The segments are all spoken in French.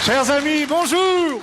Chers amis, bonjour.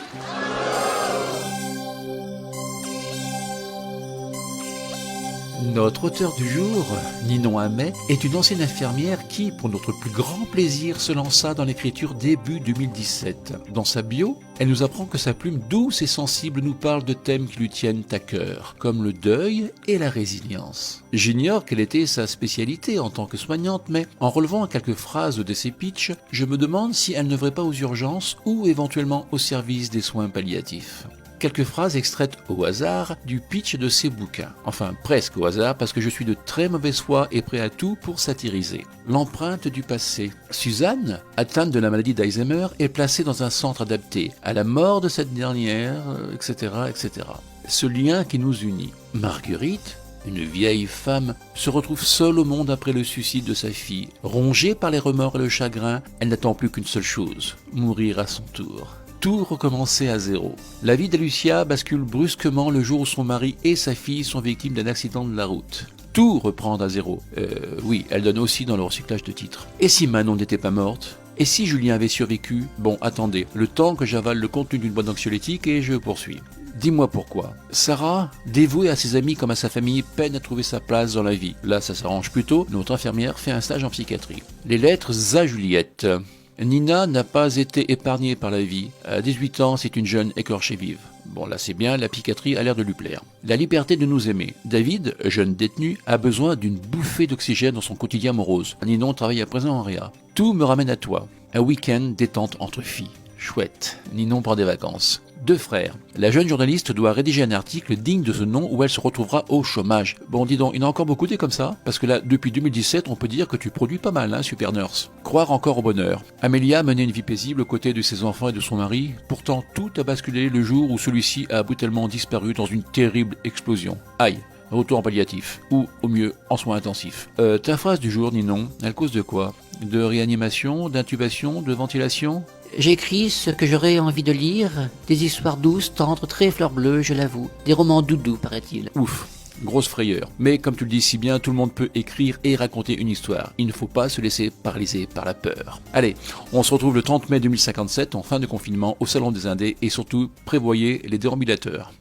Notre auteur du jour, Ninon Hammet, est une ancienne infirmière qui, pour notre plus grand plaisir, se lança dans l'écriture début 2017. Dans sa bio, elle nous apprend que sa plume douce et sensible nous parle de thèmes qui lui tiennent à cœur, comme le deuil et la résilience. J'ignore quelle était sa spécialité en tant que soignante, mais en relevant quelques phrases de ses pitchs, je me demande si elle n'œuvrait pas aux urgences ou éventuellement au service des soins palliatifs. Quelques phrases extraites au hasard du pitch de ses bouquins. Enfin, presque au hasard, parce que je suis de très mauvaise foi et prêt à tout pour satiriser. L'empreinte du passé. Suzanne, atteinte de la maladie d'Alzheimer, est placée dans un centre adapté. À la mort de cette dernière, etc., etc. Ce lien qui nous unit. Marguerite, une vieille femme, se retrouve seule au monde après le suicide de sa fille. Rongée par les remords et le chagrin, elle n'attend plus qu'une seule chose, mourir à son tour. Tout recommencer à zéro. La vie d'Alucia bascule brusquement le jour où son mari et sa fille sont victimes d'un accident de la route. Tout reprend à zéro. Oui, elle donne aussi dans le recyclage de titres. Et si Manon n'était pas morte ? Et si Julien avait survécu ? Bon, attendez, le temps que j'avale le contenu d'une boîte d'anxiolytiques et je poursuis. Dis-moi pourquoi. Sarah, dévouée à ses amis comme à sa famille, peine à trouver sa place dans la vie. Là, ça s'arrange plutôt. Notre infirmière fait un stage en psychiatrie. Les lettres à Juliette. Nina n'a pas été épargnée par la vie. À 18 ans, c'est une jeune écorchée vive. Bon, là c'est bien, la psychiatrie a l'air de lui plaire. La liberté de nous aimer. David, jeune détenu, a besoin d'une bouffée d'oxygène dans son quotidien morose. Ninon travaille à présent en réa. Tout me ramène à toi. Un week-end détente entre filles. Chouette. Ninon prend des vacances. 2 frères. La jeune journaliste doit rédiger un article digne de ce nom où elle se retrouvera au chômage. Bon, dis donc, il y en a encore beaucoup des comme ça. Parce que là, depuis 2017, on peut dire que tu produis pas mal, hein, Super Nurse. Croire encore au bonheur. Amélia menait une vie paisible aux côtés de ses enfants et de son mari. Pourtant, tout a basculé le jour où celui-ci a brutalement disparu dans une terrible explosion. Aïe. Retour en palliatif, ou au mieux en soins intensifs. Ta phrase du jour, Ninon, elle cause de quoi ? De réanimation, d'intubation, de ventilation ? J'écris ce que j'aurais envie de lire, des histoires douces, tendres, très fleur bleue, je l'avoue. Des romans doudous, paraît-il. Ouf, grosse frayeur. Mais comme tu le dis si bien, tout le monde peut écrire et raconter une histoire. Il ne faut pas se laisser paralyser par la peur. Allez, on se retrouve le 30 mai 2057 en fin de confinement au Salon des Indés et surtout prévoyez les déambulateurs.